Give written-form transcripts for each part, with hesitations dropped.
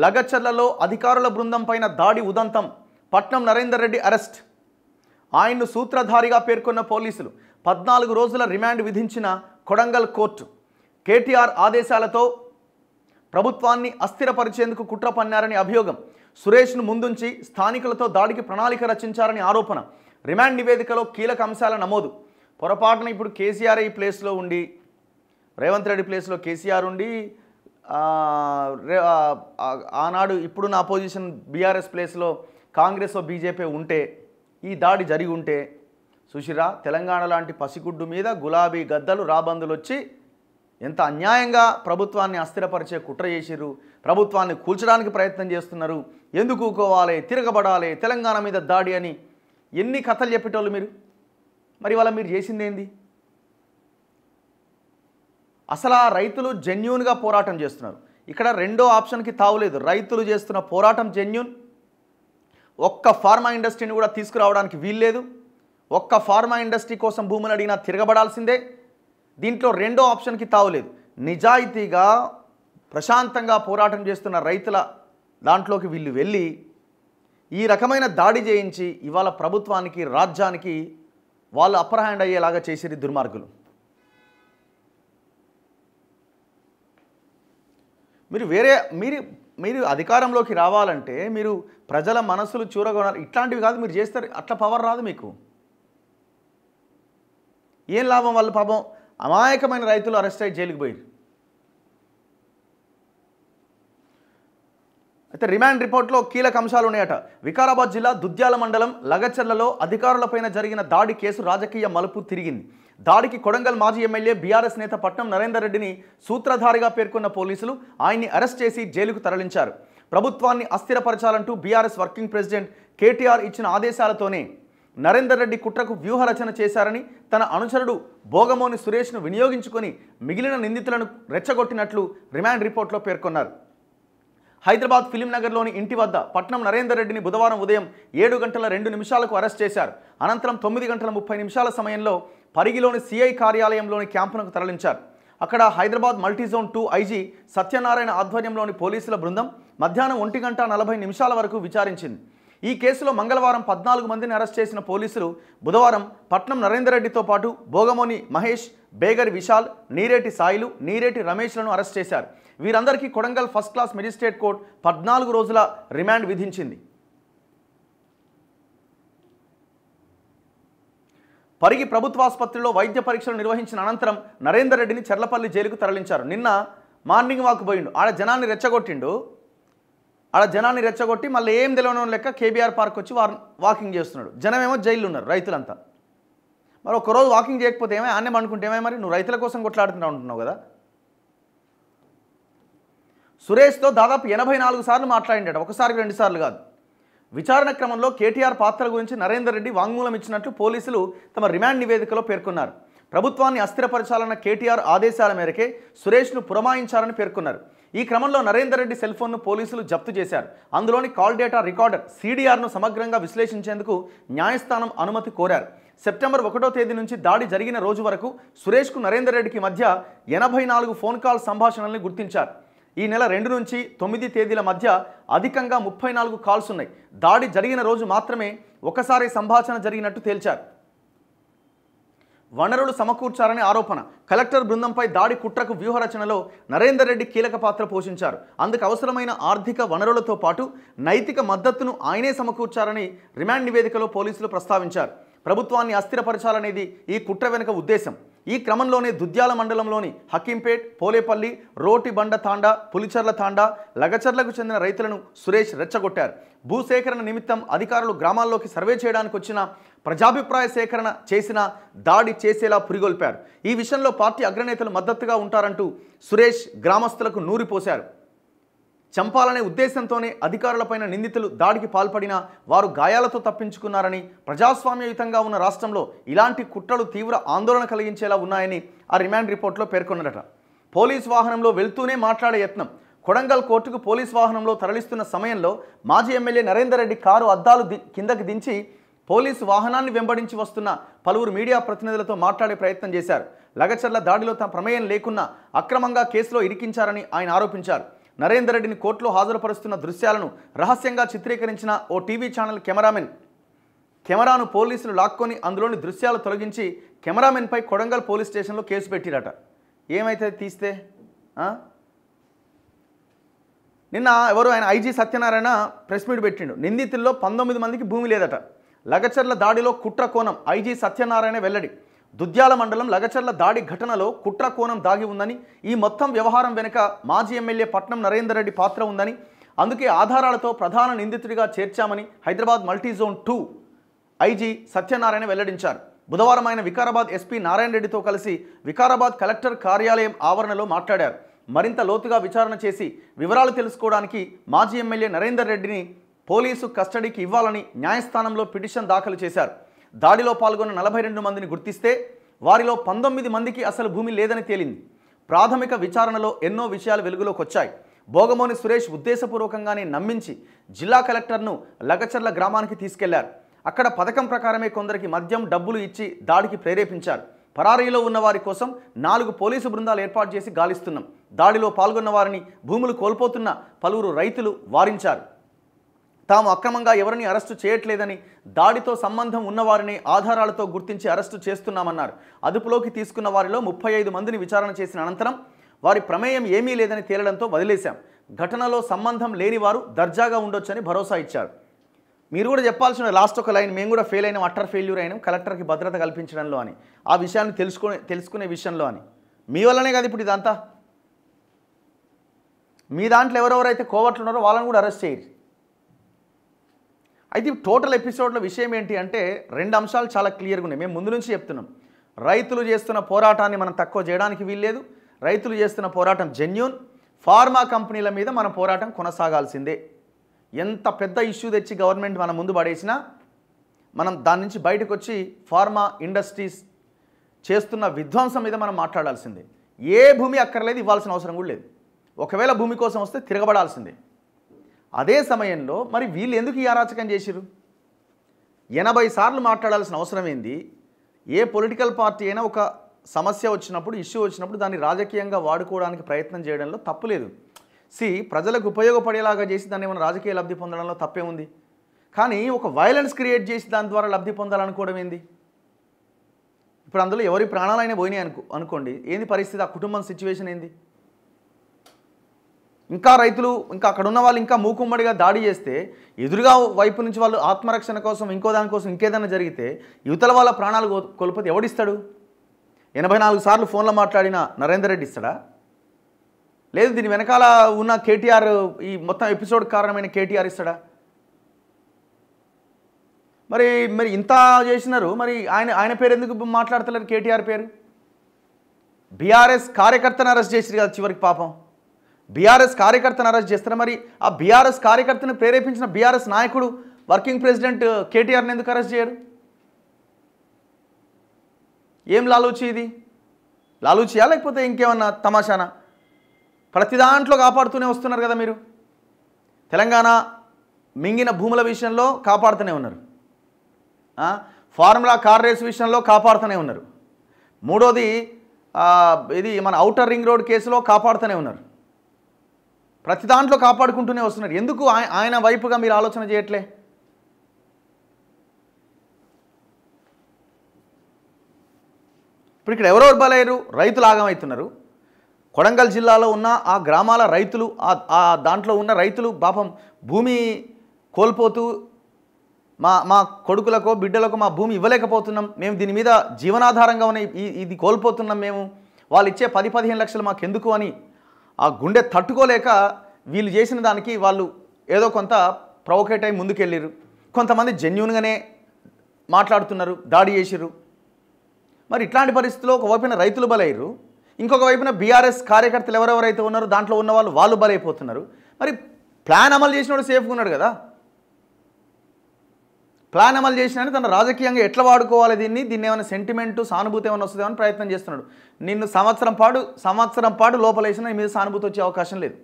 లగచర్లలో అధికారుల బృందం పైన దాడి ఉదంతం. పట్నం నరేందర్ రెడ్డి అరెస్ట్. ఆయన్ను సూత్రధారిగా పేర్కొన్న పోలీసులు 14 రోజుల రిమాండ్ విధించిన కొడంగల్ కోర్టు. కేటీఆర్ ఆదేశాలతో ప్రభుత్వాన్ని అస్థిరపరిచేందుకు కుట్ర పన్నారని అభియోగం. సురేష్ను ముందుంచి స్థానికులతో దాడికి ప్రణాళిక రచించారని ఆరోపణ. రిమాండ్ నివేదికలో కీలక అంశాల నమోదు. పొరపాటున ఇప్పుడు కేసీఆర్ ఈ ప్లేస్లో ఉండి, రేవంత్ రెడ్డి ప్లేస్లో కేసీఆర్ ఉండి, ఆనాడు ఇప్పుడున్న అపోజిషన్ బీఆర్ఎస్ ప్లేస్లో కాంగ్రెస్ బీజేపీ ఉంటే ఈ దాడి జరిగి ఉంటే సుశిరా తెలంగాణ లాంటి పసిగుడ్డు మీద గులాబీ గద్దలు రాబందులు వచ్చి ఎంత అన్యాయంగా ప్రభుత్వాన్ని అస్థిరపరిచే కుట్ర చేసిర్రు, ప్రభుత్వాన్ని కూల్చడానికి ప్రయత్నం చేస్తున్నారు, ఎందుకు ఊకోవాలి, తిరగబడాలి, తెలంగాణ మీద దాడి అని ఎన్ని కథలు చెప్పేటోళ్ళు మీరు. మరి వాళ్ళ మీరు చేసింది ఏంది? అసలు ఆ రైతులు జెన్యూన్గా పోరాటం చేస్తున్నారు. ఇక్కడ రెండో ఆప్షన్కి తావులేదు. రైతులు చేస్తున్న పోరాటం జెన్యూన్. ఒక్క ఫార్మా ఇండస్ట్రీని కూడా తీసుకురావడానికి వీల్లేదు. ఒక్క ఫార్మా ఇండస్ట్రీ కోసం భూములు అడిగినా తిరగబడాల్సిందే. దీంట్లో రెండో ఆప్షన్కి తావులేదు. నిజాయితీగా ప్రశాంతంగా పోరాటం చేస్తున్న రైతుల దాంట్లోకి వీళ్ళు వెళ్ళి ఈ రకమైన దాడి చేయించి ఇవాళ ప్రభుత్వానికి రాజ్యానికి వాళ్ళు అప్పర్ హ్యాండ్ అయ్యేలాగా చేసిరి దుర్మార్గులు. మీరు అధికారంలోకి రావాలంటే మీరు ప్రజల మనసులు చూరగొనాలి. ఇట్లాంటివి కాదు మీరు చేస్తారు. అట్లా పవర్ రాదు మీకు. ఏం లాభం? వాళ్ళు పాపం అమాయకమైన రైతులు అరెస్ట్ అయ్యి జైలుకి పోయారు. అయితే రిమాండ్ రిపోర్ట్లో కీలక అంశాలు ఉన్నాయట. వికారాబాద్ జిల్లా దుద్యాల మండలం లగచర్లలో అధికారులపైన జరిగిన దాడి కేసు రాజకీయ మలుపు తిరిగింది. దాడికి కొడంగల్ మాజీ ఎమ్మెల్యే బీఆర్ఎస్ నేత పట్నం నరేందర్ రెడ్డిని సూత్రధారిగా పేర్కొన్న పోలీసులు ఆయన్ని అరెస్ట్ చేసి జైలుకు తరలించారు. ప్రభుత్వాన్ని అస్థిరపరచాలంటూ బీఆర్ఎస్ వర్కింగ్ ప్రెసిడెంట్ కేటీఆర్ ఇచ్చిన ఆదేశాలతోనే నరేందర్ రెడ్డి కుట్రకు వ్యూహరచన చేశారని, తన అనుచరుడు భోగమోని సురేష్ను వినియోగించుకొని మిగిలిన నిందితులను రెచ్చగొట్టినట్లు రిమాండ్ రిపోర్ట్లో పేర్కొన్నారు. హైదరాబాద్ ఫిలిం నగర్లోని ఇంటి వద్ద పట్నం నరేందర్ రెడ్డిని బుధవారం ఉదయం 7:02 అరెస్ట్ చేశారు. అనంతరం 9:30 సమయంలో పరిగిలోని సిఐ కార్యాలయంలోని క్యాంపునకు తరలించారు. అక్కడ హైదరాబాద్ మల్టీజోన్ 2 ఐజీ సత్యనారాయణ ఆధ్వర్యంలోని పోలీసుల బృందం మధ్యాహ్నం 1:40 వరకు విచారించింది. ఈ కేసులో మంగళవారం 14 మందిని అరెస్ట్ చేసిన పోలీసులు బుధవారం పట్నం నరేందర్ రెడ్డితో పాటు భోగమోని మహేష్, బేగరి విశాల్, నీరేటి సాయిలు, నీరేటి రమేష్లను అరెస్ట్ చేశారు. వీరందరికీ Kodangal first class magistrate court 14 రోజుల రిమాండ్ విధించింది. పరిగి ప్రభుత్వాసుపత్రిలో వైద్య పరీక్షలు నిర్వహించిన అనంతరం నరేందర్ రెడ్డిని చెర్లపల్లి జైలుకు తరలించారు. నిన్న మార్నింగ్ వాక్ పోయిండు. ఆడ జనాన్ని రెచ్చగొట్టి మళ్ళీ ఏం తెలియని లెక్క కేబీఆర్ పార్క్ వచ్చి వాకింగ్ చేస్తున్నాడు. జనమేమో జైల్లో ఉన్నారు రైతులంతా. మరి ఒక్కరోజు వాకింగ్ చేయకపోతే ఏమో అన్నే అనుకుంటే ఏమో, మరి నువ్వు రైతుల కోసం కొట్లాడుతూ ఉంటున్నావు కదా. సురేష్తో దాదాపు 84 సార్లు మాట్లాడిండట, ఒకసారి 2 సార్లు కాదు. విచారణ క్రమంలో కేటీఆర్ పాత్ర గురించి నరేందర్ రెడ్డి వాంగ్మూలం ఇచ్చినట్లు పోలీసులు తమ రిమాండ్ నివేదికలో పేర్కొన్నారు. ప్రభుత్వాన్ని అస్థిరపరచాలన్న కేటీఆర్ ఆదేశాల మేరకే సురేష్ను పురమాయించారని పేర్కొన్నారు. ఈ క్రమంలో నరేందర్ రెడ్డి సెల్ ఫోన్ను పోలీసులు జప్తు చేశారు. అందులోని కాల్ డేటా రికార్డర్ CDRను సమగ్రంగా విశ్లేషించేందుకు న్యాయస్థానం అనుమతి కోరారు. సెప్టెంబర్ 1వ తేదీ నుంచి దాడి జరిగిన రోజు వరకు సురేష్కు నరేందర్ రెడ్డికి మధ్య 84 ఫోన్ కాల్ సంభాషణల్ని గుర్తించారు. ఈ నెల 2 నుంచి 9 తేదీల మధ్య అధికంగా 34 కాల్స్ ఉన్నాయి. దాడి జరిగిన రోజు మాత్రమే ఒకసారి సంభాషణ జరిగినట్టు తేల్చారు. వనరులు సమకూర్చారని ఆరోపణ. కలెక్టర్ బృందంపై దాడి కుట్రకు వ్యూహరచనలో నరేందర్ రెడ్డి కీలక పాత్ర పోషించారు. అందుకు అవసరమైన ఆర్థిక వనరులతో పాటు నైతిక మద్దతును ఆయనే సమకూర్చారని రిమాండ్ నివేదికలో పోలీసులు ప్రస్తావించారు. ప్రభుత్వాన్ని అస్థిరపరచాలనేది ఈ కుట్ర వెనుక ఉద్దేశం. ఈ క్రమంలోనే దుద్యాల మండలంలోని హకీంపేట్, పోలేపల్లి, రోటిబండ తాండా, పులిచర్ల తాండా, లగచర్లకు చెందిన రైతులను సురేష్ రెచ్చగొట్టారు. భూసేకరణ నిమిత్తం అధికారులు గ్రామాల్లోకి సర్వే చేయడానికి వచ్చిన ప్రజాభిప్రాయ సేకరణ చేసిన దాడి చేసేలా పురిగొల్పారు. ఈ విషయంలో పార్టీ అగ్రనేతలు మద్దతుగా ఉంటారంటూ సురేష్ గ్రామస్తులకు నూరిపోశారు. చంపాలనే ఉద్దేశంతోనే అధికారులపైన నిందితులు దాడికి పాల్పడినా వారు గాయాలతో తప్పించుకున్నారని, ప్రజాస్వామ్యయుతంగా ఉన్న రాష్ట్రంలో ఇలాంటి కుట్రలు తీవ్ర ఆందోళన కలిగించేలా ఉన్నాయని ఆ రిమాండ్ రిపోర్ట్లో పేర్కొన్నారట. పోలీస్ వాహనంలో వెళ్తూనే మాట్లాడే యత్నం. కొడంగల్ కోర్టుకు పోలీస్ వాహనంలో తరలిస్తున్న సమయంలో మాజీ ఎమ్మెల్యే నరేందర్ రెడ్డి కారు అద్దాలు కిందకి దించి పోలీసు వాహనాన్ని వెంబడించి వస్తున్న పలువురు మీడియా ప్రతినిధులతో మాట్లాడే ప్రయత్నం చేశారు. లగచర్ల దాడిలో తమ ప్రమేయం లేకున్నా అక్రమంగా కేసులో ఇరికించారని ఆయన ఆరోపించారు. నరేందర్ రెడ్డిని కోర్టులో హాజరుపరుస్తున్న దృశ్యాలను రహస్యంగా చిత్రీకరించిన ఓ టీవీ ఛానల్ కెమెరాను పోలీసులు లాక్కొని అందులోని దృశ్యాలు తొలగించి కెమెరామెన్పై కొడంగల్ పోలీస్ స్టేషన్లో కేసు పెట్టిరట. ఏమైతే తీస్తే నిన్న ఎవరు ఆయన ఐజీ సత్యనారాయణ ప్రెస్ మీట్ పెట్టిండు. నిందితుల్లో 19 మందికి భూమి లేదట. లగచర్ల దాడిలో కుట్ర కోణం ఐజీ సత్యనారాయణ వెల్లడి. దుద్యాల మండలం లగచర్ల దాడి ఘటనలో కుట్ర కోణం దాగి ఉందని, ఈ మొత్తం వ్యవహారం వెనుక మాజీ ఎమ్మెల్యే పట్నం నరేందర్ రెడ్డి పాత్ర ఉందని, అందుకే ఆధారాలతో ప్రధాన నిందితుడిగా చేర్చామని హైదరాబాద్ మల్టీజోన్ 2 ఐజీ సత్యనారాయణ వెల్లడించారు. బుధవారం ఆయన వికారాబాద్ ఎస్పీ నారాయణ రెడ్డితో కలిసి వికారాబాద్ కలెక్టర్ కార్యాలయం ఆవరణలో మాట్లాడారు. మరింత లోతుగా విచారణ చేసి వివరాలు తెలుసుకోవడానికి మాజీ ఎమ్మెల్యే నరేందర్ రెడ్డిని పోలీసు కస్టడీకి ఇవ్వాలని న్యాయస్థానంలో పిటిషన్ దాఖలు చేశారు. దాడిలో పాల్గొన్న 42 మందిని గుర్తిస్తే వారిలో 19 మందికి అసలు భూమి లేదని తేలింది. ప్రాథమిక విచారణలో ఎన్నో విషయాలు వెలుగులోకి వచ్చాయి. భోగమోని సురేష్ ఉద్దేశపూర్వకంగానే నమ్మించి జిల్లా కలెక్టర్ను లగచర్ల గ్రామానికి తీసుకెళ్లారు. అక్కడ పథకం ప్రకారమే కొందరికి మద్యం డబ్బులు ఇచ్చి దాడికి ప్రేరేపించారు. పరారీలో ఉన్న వారి కోసం 4 పోలీసు బృందాలు ఏర్పాటు చేసి గాలిస్తున్నాం. దాడిలో పాల్గొన్న వారిని, భూములు కోల్పోతున్న పలువురు రైతులు వారించారు. తాము అక్రమంగా ఎవరిని అరెస్టు చేయట్లేదని, దాడితో సంబంధం ఉన్నవారిని ఆధారాలతో గుర్తించి అరెస్టు చేస్తున్నామన్నారు. అదుపులోకి తీసుకున్న వారిలో 35 మందిని విచారణ చేసిన అనంతరం వారి ప్రమేయం ఏమీ లేదని తేలడంతో వదిలేశాం. ఘటనలో సంబంధం లేని వారు దర్జాగా ఉండొచ్చని భరోసా ఇచ్చారు. మీరు కూడా చెప్పాల్సిన లాస్ట్ ఒక లైన్, మేము కూడా ఫెయిల్ అయినాం, అట్టర్ ఫెయిల్యూర్ అయినాం కలెక్టర్కి భద్రత కల్పించడంలో అని, ఆ విషయాన్ని తెలుసుకునే విషయంలో అని. మీ వల్లనే కదా ఇప్పుడు ఇదంతా. మీ దాంట్లో ఎవరెవరైతే కోవట్లు ఉన్నారో వాళ్ళని కూడా అరెస్ట్ చేయరు. అయితే టోటల్ ఎపిసోడ్లో విషయం ఏంటి అంటే 2 అంశాలు చాలా క్లియర్గా ఉన్నాయి. మేము ముందు నుంచి చెప్తున్నాం, రైతులు చేస్తున్న పోరాటాన్ని మనం తక్కువ చేయడానికి వీల్లేదు. రైతులు చేస్తున్న పోరాటం జెన్యూన్. ఫార్మా కంపెనీల మీద మన పోరాటం కొనసాగాల్సిందే. ఎంత పెద్ద ఇష్యూ తెచ్చి గవర్నమెంట్ మన ముందు పడేసినా మనం దాని నుంచి బయటకు వచ్చి ఫార్మా ఇండస్ట్రీస్ చేస్తున్న విధ్వంసం మీద మనం మాట్లాడాల్సిందే. ఏ భూమి అక్కర్లేదు, ఇవ్వాల్సిన అవసరం కూడా లేదు. ఒకవేళ భూమి కోసం వస్తే తిరగబడాల్సిందే. అదే సమయంలో మరి వీళ్ళు ఎందుకు ఈ అరాచకం చేసిరు? 80 సార్లు మాట్లాడాల్సిన అవసరం ఏంది? ఏ పొలిటికల్ పార్టీ అయినా ఒక సమస్య వచ్చినప్పుడు, ఇష్యూ వచ్చినప్పుడు దాన్ని రాజకీయంగా వాడుకోవడానికి ప్రయత్నం చేయడంలో తప్పులేదు. ప్రజలకు ఉపయోగపడేలాగా చేసి దాన్ని ఏమైనా రాజకీయ లబ్ధి పొందడంలో తప్పే ఉంది. కానీ ఒక వైలెన్స్ క్రియేట్ చేసి దాని ద్వారా లబ్ధి పొందాలనుకోవడం ఏంది? ఇప్పుడు అందులో ఎవరి ప్రాణాలైనా పోయినాయి అనుకోండి, ఏంది పరిస్థితి? ఆ కుటుంబం సిచ్యువేషన్ ఏంది? ఇంకా రైతులు, ఇంకా అక్కడ ఉన్న వాళ్ళు ఇంకా మూకుమ్మడిగా దాడి చేస్తే, ఎదురుగా వైపు నుంచి వాళ్ళు ఆత్మరక్షణ కోసం ఇంకో దానికోసం ఇంకేదైనా జరిగితే యువతల వాళ్ళ ప్రాణాలు కోల్పోతే ఎవడిస్తాడు? 84 సార్లు ఫోన్లో మాట్లాడిన నరేందర్ రెడ్డి ఇస్తాడా? లేదు దీని వెనకాల ఉన్న కేటీఆర్, ఈ మొత్తం ఎపిసోడ్ కారణమైన కేటీఆర్ ఇస్తాడా? మరి ఇంత చేసినారు, మరి ఆయన పేరు ఎందుకు మాట్లాడతలేరు? కేటీఆర్ పేరు. బీఆర్ఎస్ కార్యకర్తను అరెస్ట్ చేసిరు కదా చివరికి. పాపం బీఆర్ఎస్ కార్యకర్తను అరెస్ట్ చేస్తారు. మరి ఆ బీఆర్ఎస్ కార్యకర్తను ప్రేరేపించిన బీఆర్ఎస్ నాయకుడు, వర్కింగ్ ప్రెసిడెంట్ కేటీఆర్ని ఎందుకు అరెస్ట్ చేయరు? ఏం లాలూచి ఇది? లాలూచియా లేకపోతే ఇంకేమన్నా తమాషానా? ప్రతి దాంట్లో కాపాడుతూనే వస్తున్నారు కదా మీరు. తెలంగాణ మింగిన భూముల విషయంలో కాపాడుతూనే ఉన్నారు. ఫార్ములా కార్ రేస్ విషయంలో కాపాడుతూనే ఉన్నారు. మూడోది ఇది మన ఔటర్ రింగ్ రోడ్ కేసులో కాపాడుతూనే ఉన్నారు. ప్రతి దాంట్లో కాపాడుకుంటూనే వస్తున్నారు. ఎందుకు ఆయన వైపుగా మీరు ఆలోచన చేయట్లే? ఇప్పుడు ఇక్కడ ఎవరెవరు బలయ్యారు? రైతులు ఆగమవుతున్నారు. కొడంగల్ జిల్లాలో ఉన్న ఆ గ్రామాల రైతులు, ఆ దాంట్లో ఉన్న రైతులు పాపం భూమి కోల్పోతూ, మా కొడుకులకో బిడ్డలకో మా భూమి ఇవ్వలేకపోతున్నాం, మేము దీని మీద జీవనాధారంగా ఉన్న ఇది కోల్పోతున్నాం, మేము వాళ్ళు ఇచ్చే 10-15 లక్షలు మాకెందుకు అని ఆ గుండె తట్టుకోలేక వీళ్ళు చేసిన దానికి వాళ్ళు ఏదో కొంత ప్రొవోకేట్ అయి ముందుకెళ్ళిరు. కొంతమంది జెన్యూన్గానే మాట్లాడుతున్నారు, దాడి చేసిరు. మరి ఇట్లాంటి పరిస్థితుల్లో ఒకవైపున రైతులు బలయ్యారు, ఇంకొక వైపున బీఆర్ఎస్ కార్యకర్తలు ఎవరెవరైతే ఉన్నారో దాంట్లో ఉన్న వాళ్ళు బలైపోతున్నారు. మరి ప్లాన్ అమలు చేసినోడు సేఫ్గా ఉన్నాడు కదా. ప్లాన్ అమలు చేసినా తన రాజకీయంగా ఎట్లా వాడుకోవాలి దీన్ని ఏమైనా సెంటిమెంటు, సానుభూతి ఏమైనా వస్తుందేమో అని ప్రయత్నం చేస్తున్నాడు. నిన్ను సంవత్సరం పాటు లోపలేసినా నీ మీద సానుభూతి వచ్చే అవకాశం లేదు.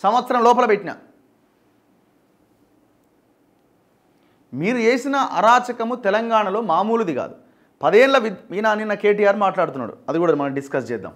సంవత్సరం లోపల పెట్టినా మీరు చేసిన అరాచకము తెలంగాణలో మామూలుది కాదు. 10 ఏళ్ళ నిన్న కేటీఆర్ మాట్లాడుతున్నాడు, అది కూడా మనం డిస్కస్ చేద్దాం.